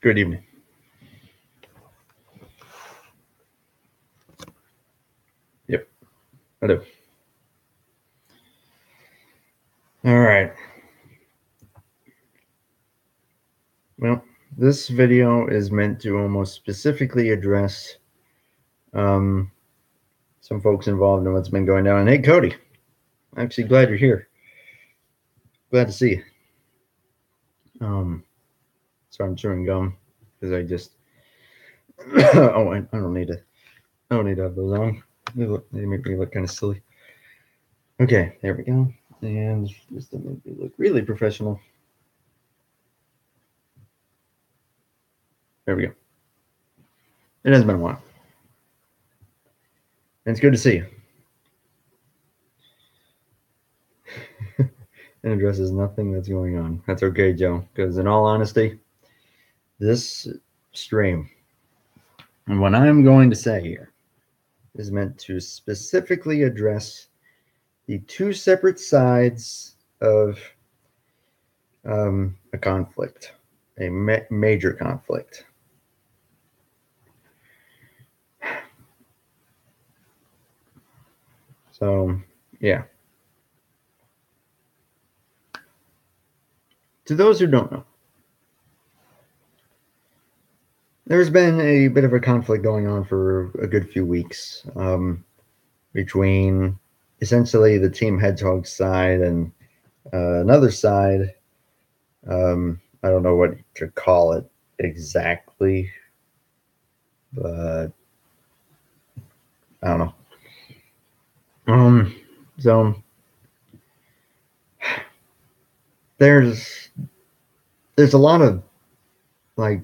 Good evening. Yep. Hello. All right. Well, this video is meant to almost specifically address some folks involved in what's been going down. And hey, Cody, I'm actually glad you're here. Glad to see you. So I'm chewing gum because I just oh, I don't need to. I don't need to have those on. They make me look kind of silly. Okay, there we go. And just to make me look really professional. There we go. It has been a while. And it's good to see you. It addresses nothing that's going on. That's okay, Joe, because in all honesty, this stream and what I'm going to say here is meant to specifically address the two separate sides of a conflict, a major conflict. So, yeah. To those who don't know, there's been a bit of a conflict going on for a good few weeks between essentially the Team Hedgehog side and another side. I don't know what to call it exactly, but I don't know. So there's a lot of like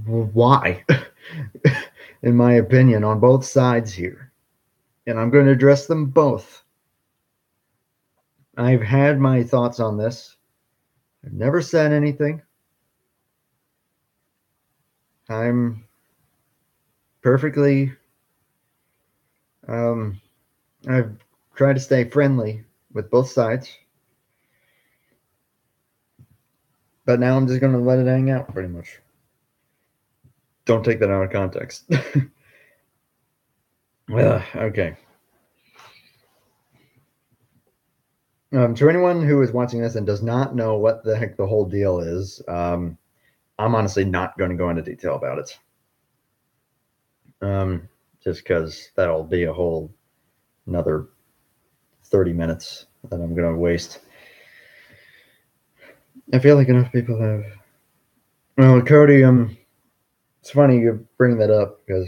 why in my opinion on both sides here, and I'm going to address them both. I've had my thoughts on this. I've never said anything. I'm perfectly I've tried to stay friendly with both sides, but now I'm just going to let it hang out pretty much. Don't take that out of context. Okay. To anyone who is watching this and does not know what the heck the whole deal is, I'm honestly not going to go into detail about it. Just because that'll be a whole another 30 minutes that I'm going to waste. I feel like enough people have. Well, Cody, it's funny you bring that up because,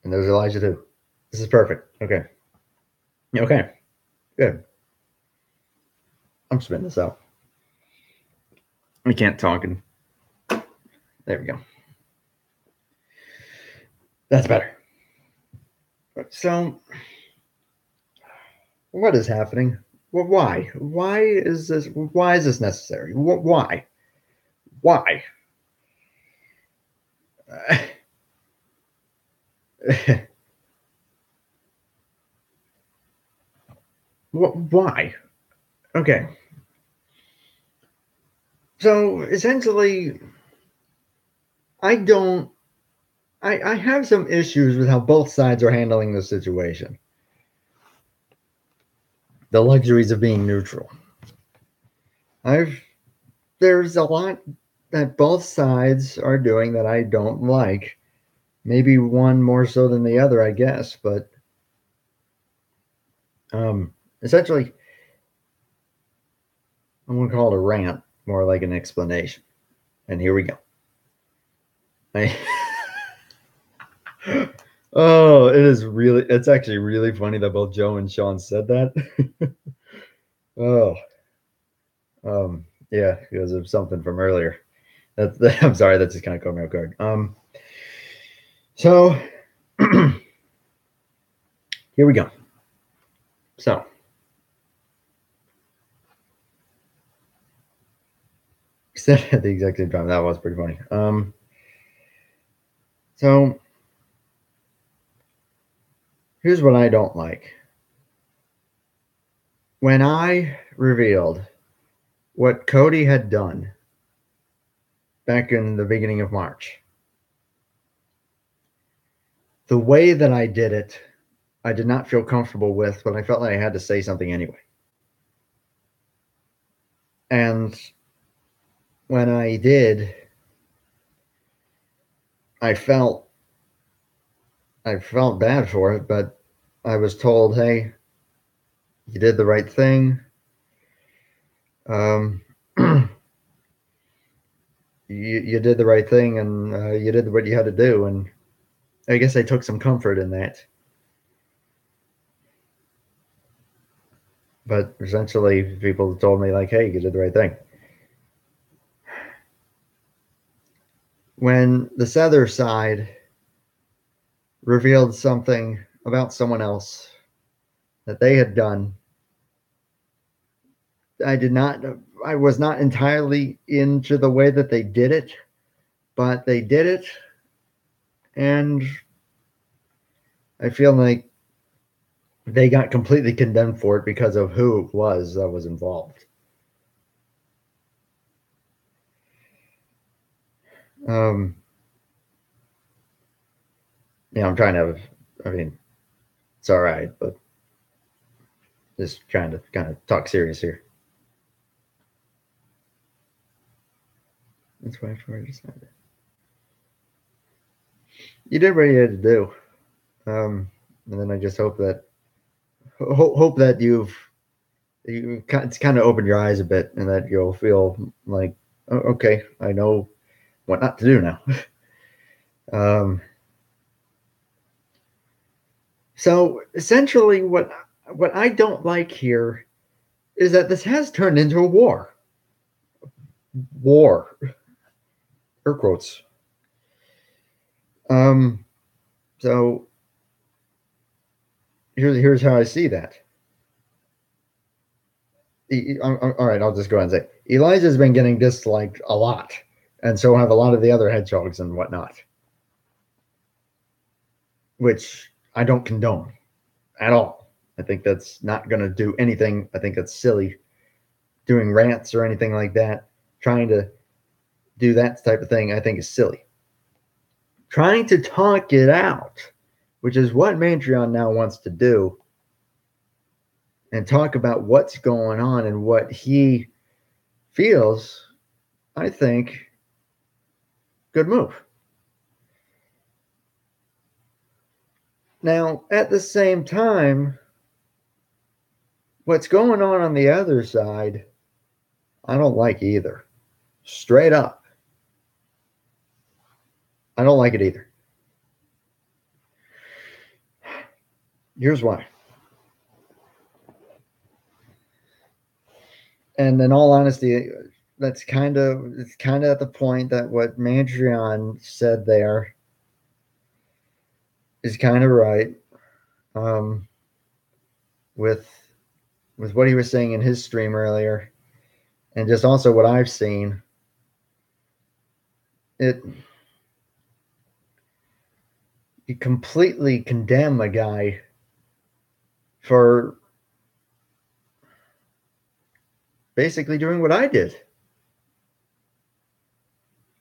and there's Elijah too. This is perfect. Okay. Okay. Good. I'm spitting this out. We can't talk. And there we go. That's better. So, what is happening? Well, why? Why is this? Why is this necessary? Why? Why? Why? Okay. So essentially, I have some issues with how both sides are handling the situation. The luxuries of being neutral. There's a lot that both sides are doing that I don't like. Maybe one more so than the other, I guess, but essentially, I'm going to call it a rant, more like an explanation. And here we go. Oh, it's actually really funny that both Joe and Sean said that. Oh, yeah, because of something from earlier. I'm sorry, that just kind of caught me off guard. So here we go. So at the exact same time, that was pretty funny. So here's what I don't like. When I revealed what Cody had done back in the beginning of March. The way that I did it, I did not feel comfortable with, but I felt like I had to say something anyway. And when I did, I felt bad for it, but I was told, "Hey, you did the right thing. Um, you did the right thing, and you did what you had to do." And I guess I took some comfort in that. But essentially, people told me like, "Hey, you did the right thing." When this other side revealed something about someone else that they had done, I did not. I was not entirely into the way that they did it, but they did it, and I feel like they got completely condemned for it because of who it was that was involved. Um, yeah, I'm trying to. I mean, it's all right, but just trying to kind of talk serious here. That's why I decided. You did what you had to do, and then I just hope that it's kind of opened your eyes a bit, and that you'll feel like, oh, okay, I know what not to do now. um, so essentially, what I don't like here is that this has turned into a war. War, air quotes. Um, so here's how I see that. All right, I'll just go ahead and say Elijah's been getting disliked a lot, and so have a lot of the other hedgehogs and whatnot, which I don't condone at all. I think that's not going to do anything. I think that's silly doing rants or anything like that. Trying to do that type of thing, I think is silly. Trying to talk it out, which is what Mantreon now wants to do, and talk about what's going on and what he feels, I think, good move. Now, at the same time, what's going on the other side, I don't like either. Straight up. I don't like it either. Here's why. And in all honesty, it's kind of at the point that what Mandrion said there is kind of right. Um, with what he was saying in his stream earlier, and just also what I've seen, it you completely condemn a guy for basically doing what I did.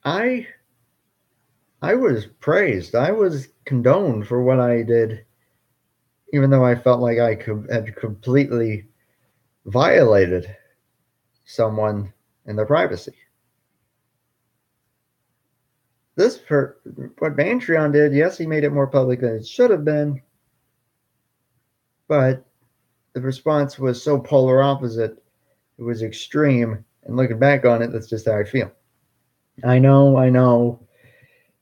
I I was praised. I was condoned for what I did, even though I felt like I had completely violated someone in their privacy. What Patreon did, yes, he made it more public than it should have been, but the response was so polar opposite. It was extreme, and looking back on it, that's just how I feel. I know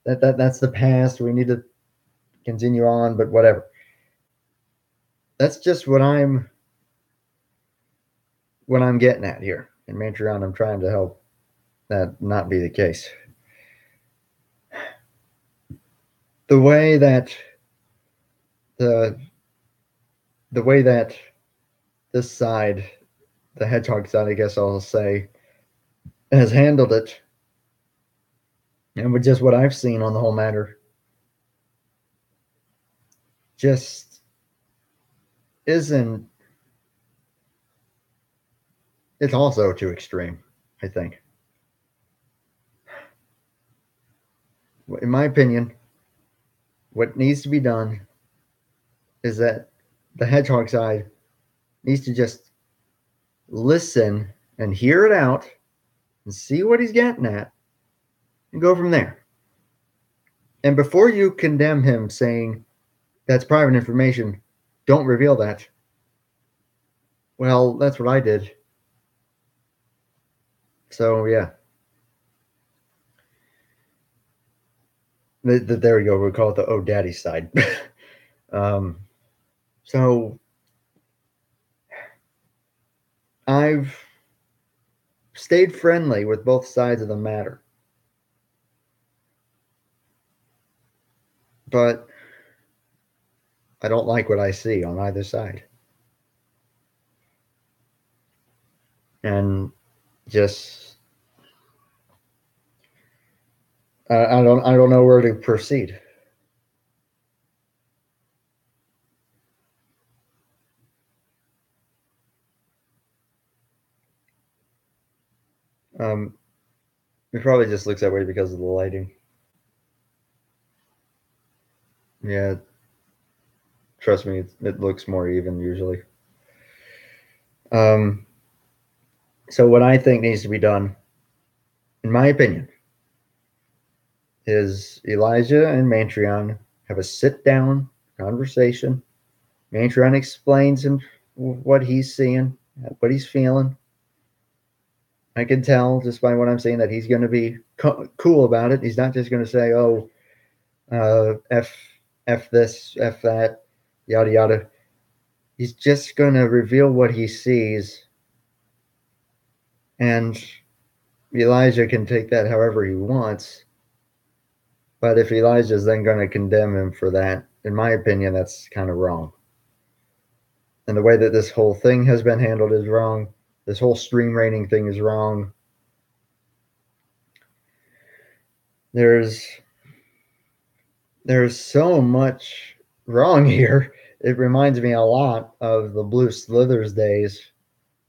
that's the past. We need to continue on, but whatever. That's just what I'm getting at here. In Patreon, I'm trying to help that not be the case. The way that the the way that this side, the hedgehog side, I guess I'll say, has handled it, and with just what I've seen on the whole matter, just isn't. It's also too extreme, I think. In my opinion, what needs to be done is that the hedgehog side needs to just listen and hear it out and see what he's getting at and go from there. And before you condemn him saying that's private information, don't reveal that. Well, that's what I did. So, yeah. There we go. We'll call it the Oh Daddy side. um, so, I've stayed friendly with both sides of the matter. But I don't like what I see on either side. And just I don't know where to proceed. Um, it probably just looks that way because of the lighting. Yeah, trust me, it looks more even usually. Um, so what I think needs to be done, in my opinion, is Elijah and Mantrion have a sit down conversation. Mantrion explains him what he's seeing, what he's feeling. I can tell just by what I'm saying that he's going to be cool about it. He's not just going to say, "Oh, f this, f that, yada yada." He's just going to reveal what he sees, and Elijah can take that however he wants. But if Elijah is then going to condemn him for that, in my opinion, that's kind of wrong. And the way that this whole thing has been handled is wrong. This whole stream rating thing is wrong. There's so much wrong here. It reminds me a lot of the Blue Slithers days,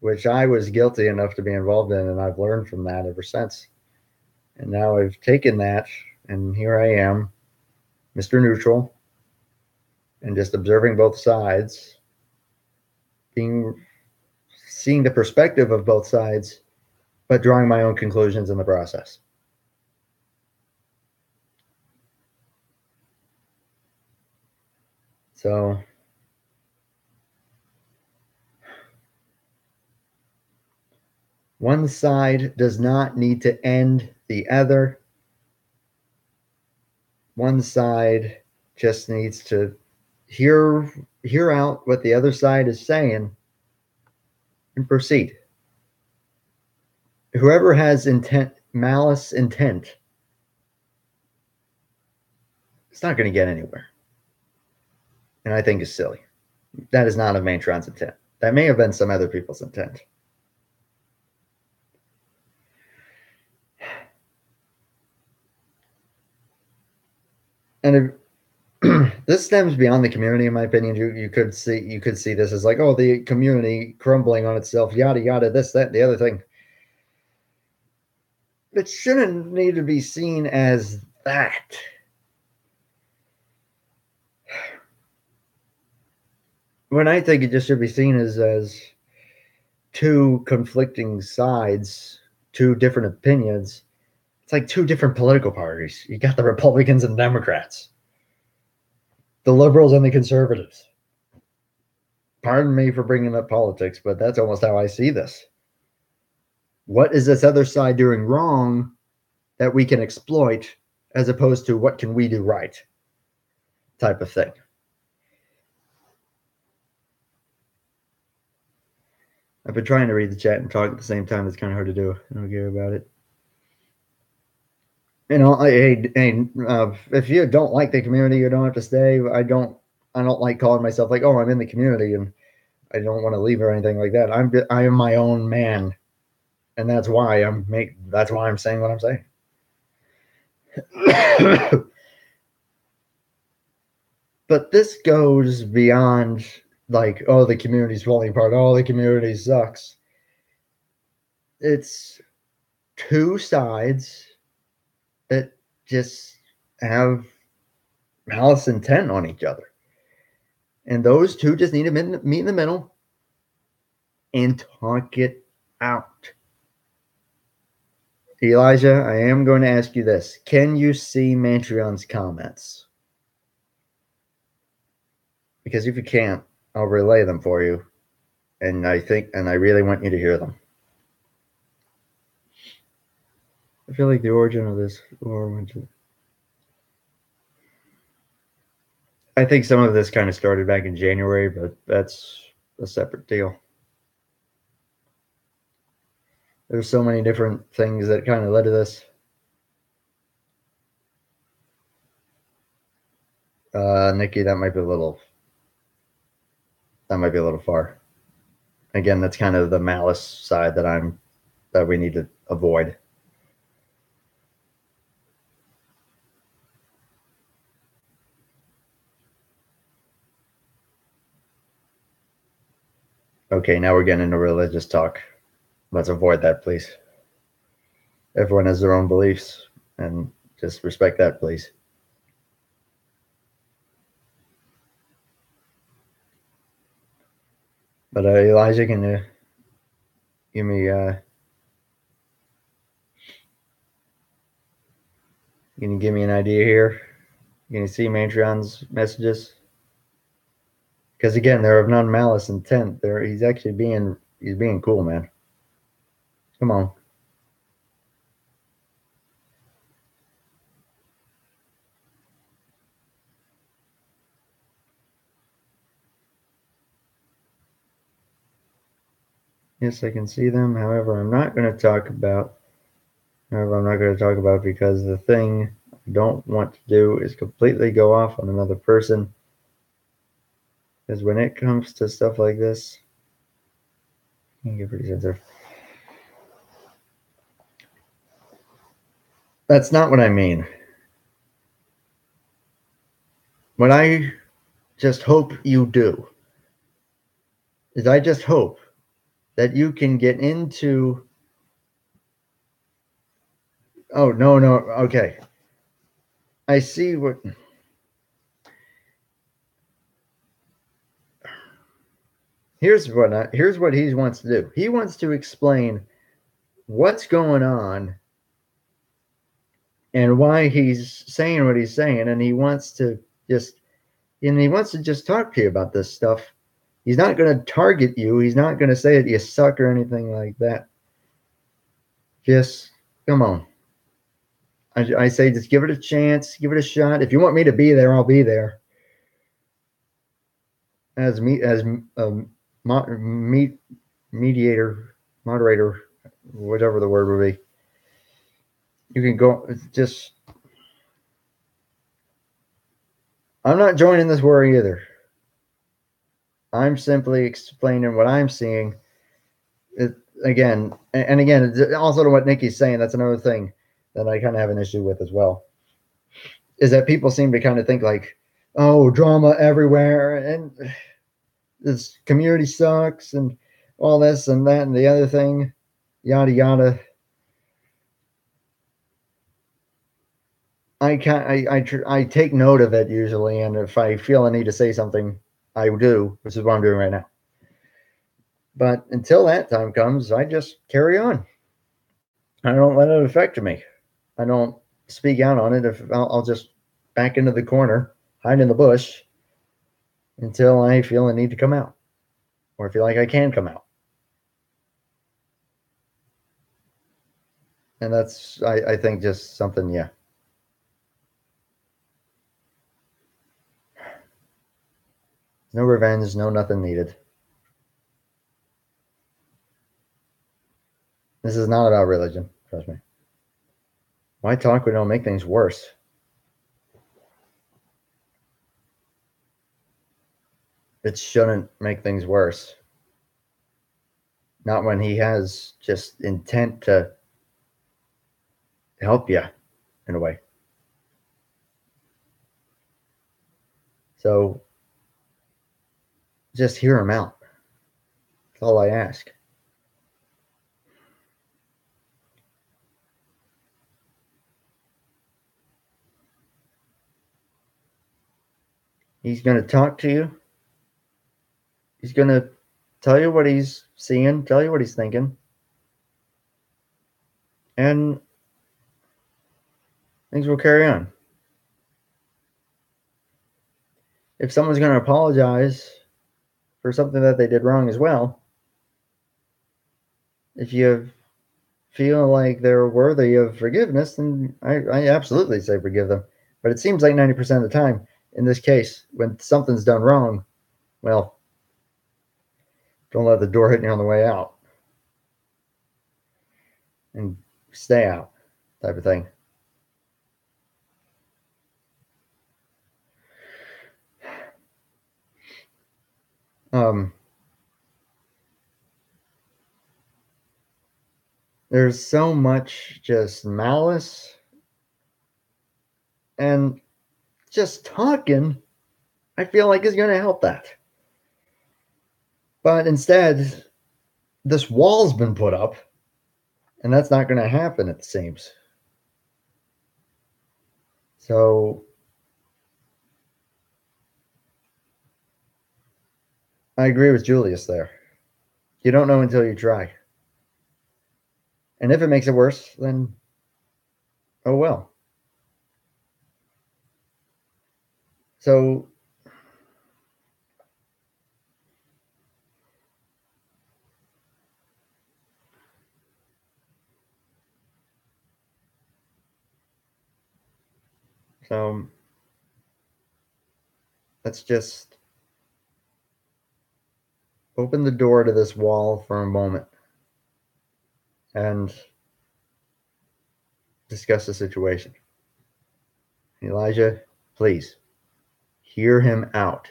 which I was guilty enough to be involved in, and I've learned from that ever since. And now I've taken that, and here I am, Mr. Neutral, and just observing both sides, seeing the perspective of both sides, but drawing my own conclusions in the process. So one side does not need to end the other. One side just needs to hear out what the other side is saying and proceed. Whoever has malice intent, it's not going to get anywhere. And I think it's silly. That is not of Mantron's intent. That may have been some other people's intent. And this stems beyond the community, in my opinion. You could see this as like, oh, the community crumbling on itself, yada yada, this, that, the other thing. It shouldn't need to be seen as that. When I think it just should be seen as two conflicting sides, two different opinions. It's like two different political parties. You got the Republicans and Democrats, the liberals and the conservatives. Pardon me for bringing up politics, but that's almost how I see this. What is this other side doing wrong that we can exploit, as opposed to what can we do right type of thing? I've been trying to read the chat and talk at the same time. It's kind of hard to do. I don't care about it. You know, if you don't like the community, you don't have to stay. I don't like calling myself like, oh, I'm in the community and I don't want to leave or anything like that. I am my own man, and that's why I'm saying what I'm saying. But this goes beyond like, oh, the community's falling apart. Oh, the community sucks. It's two sides that just have malice intent on each other. And those two just need to meet in the middle and talk it out. Elijah, I am going to ask you this. Can you see Mantrion's comments? Because if you can't, I'll relay them for you. And I really want you to hear them. I feel like the origin of this war went to. I think some of this kind of started back in January, but that's a separate deal. There's so many different things that kind of led to this. Nikki, that might be a little far. Again, that's kind of the malice side that we need to avoid. Okay, now we're getting into religious talk. Let's avoid that, please. Everyone has their own beliefs, and just respect that, please. But Elijah, can you give me can you give me an idea here? Can you see Mantrion's messages? Because again, they're of non-malice intent. He's actually being cool, man. Come on. Yes, I can see them. However, I'm not going to talk about. Because the thing I don't want to do is completely go off on another person. Because when it comes to stuff like this, I can get pretty sensitive. That's not what I mean. What I just hope you do is I just hope that you can get into. Oh, no. Okay. I see what. Here's what he wants to do. He wants to explain what's going on and why he's saying what he's saying, and he wants to just talk to you about this stuff. He's not going to target you. He's not going to say that you suck or anything like that. Just come on. I say just give it a chance, give it a shot. If you want me to be there, I'll be there. As mediator, moderator, whatever the word would be. You can go. Just. I'm not joining this war either. I'm simply explaining what I'm seeing. Again, also to what Nikki's saying, that's another thing that I kind of have an issue with as well, is that people seem to kind of think like, oh, drama everywhere, and this community sucks, and all this and that and the other thing, yada yada. I take note of it usually, and if I feel I need to say something, I do, which is what I'm doing right now. But until that time comes, I just carry on. I don't let it affect me. I don't speak out on it. If I'll just back into the corner, hide in the bush until I feel a need to come out, or feel like I can come out. And that's, I think, just something, yeah. No revenge, no nothing needed. This is not about religion, trust me. Why talk when it'll make things worse? It shouldn't make things worse. Not when he has just intent to help you in a way. So just hear him out. That's all I ask. He's going to talk to you. He's going to tell you what he's seeing, tell you what he's thinking. And things will carry on. If someone's going to apologize for something that they did wrong as well, if you feel like they're worthy of forgiveness, then I absolutely say forgive them. But it seems like 90% of the time, in this case, when something's done wrong, well, don't let the door hit you on the way out and stay out, type of thing. There's so much just malice and just talking, I feel like is going to help that. But instead, this wall's been put up, and that's not going to happen, it seems. So I agree with Julius there. You don't know until you try. And if it makes it worse, then oh well. So so let's just open the door to this wall for a moment and discuss the situation. Elijah, please hear him out.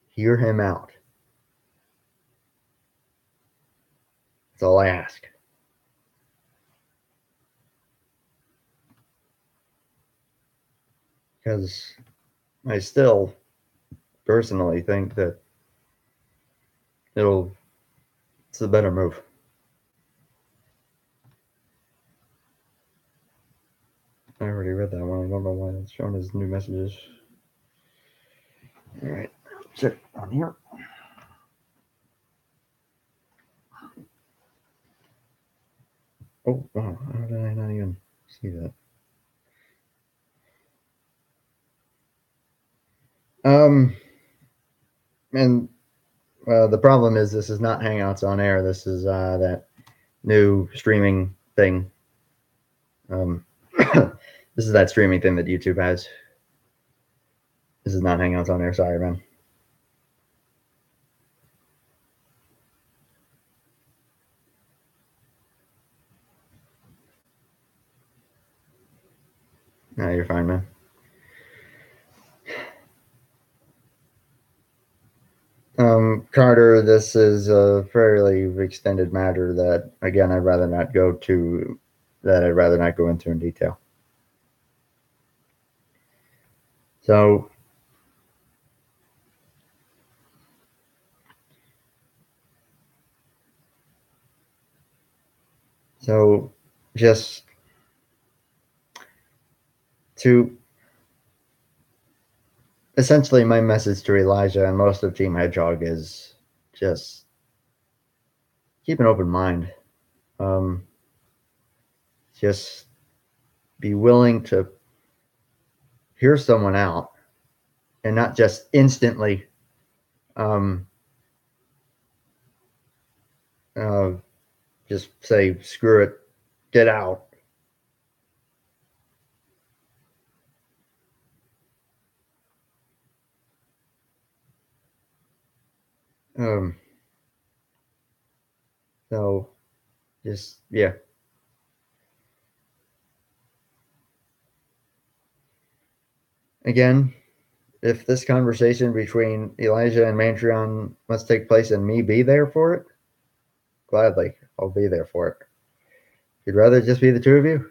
Hear him out. That's all I ask. Because I still personally think that it's a better move. I already read that one. I don't know why it's showing as new messages. All right, check on here. Oh, wow. How did I not even see that? And the problem is this is not Hangouts on Air. This is that new streaming thing. This is that streaming thing that YouTube has. This is not Hangouts on Air. Sorry, man. No, you're fine, man. Carter, this is a fairly extended matter that, again, I'd rather not go into in detail. So, just to essentially my message to Elijah and most of Team Hedgehog is just keep an open mind. Just be willing to hear someone out and not just instantly uh, just say, screw it, get out. So just, yeah. Again, if this conversation between Elijah and Mantreon must take place and me be there for it, gladly, I'll be there for it. If you'd rather just be the two of you,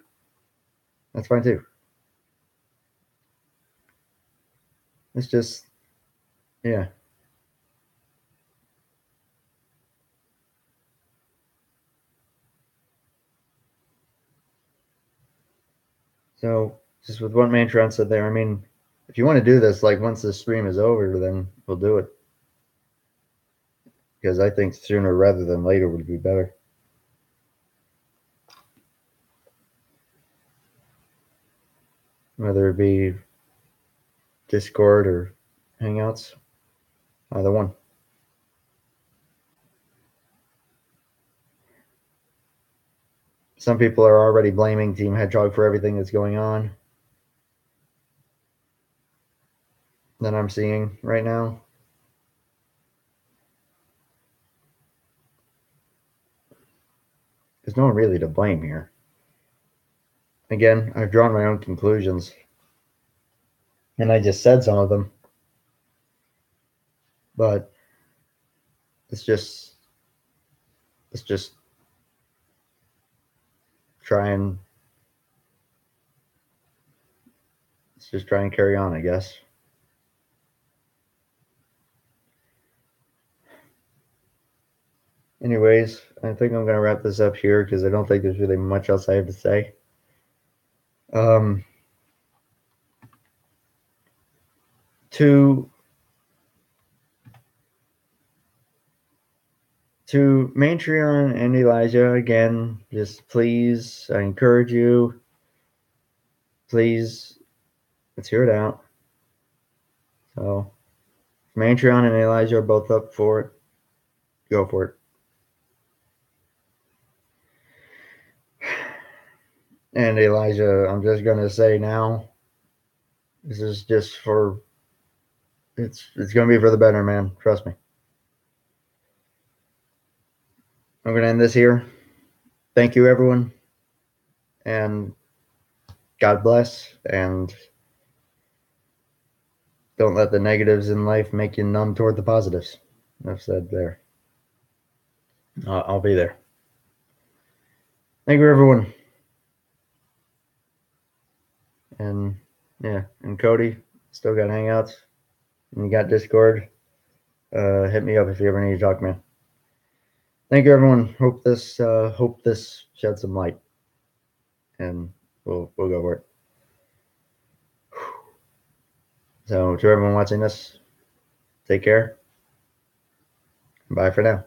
that's fine too. It's just, yeah. So, just with what Mantron said there, I mean, If you want to do this, like once the stream is over, then we'll do it. Because I think sooner rather than later would be better. Whether it be Discord or Hangouts, either one. Some people are already blaming Team Hedgehog for everything that's going on that I'm seeing right now. There's no one really to blame here. Again, I've drawn my own conclusions, and I just said some of them. But let's just try and carry on, I guess. Anyways, I think I'm gonna wrap this up here because I don't think there's really much else I have to say. To Matreon and Elijah, again, just please, I encourage you, please, let's hear it out. So, Matreon and Elijah are both up for it. Go for it. And Elijah, I'm just gonna say now, this is just for, it's gonna be for the better, man. Trust me. I'm gonna end this here. Thank you, everyone, and God bless, and don't let the negatives in life make you numb toward the positives. Enough said there. I'll be there. Thank you, everyone. And yeah, and Cody, still got Hangouts, and you got Discord. Hit me up if you ever need to talk, man. Thank you, everyone. Hope this shed some light, and we'll go for it. So to everyone watching this, take care. Bye for now.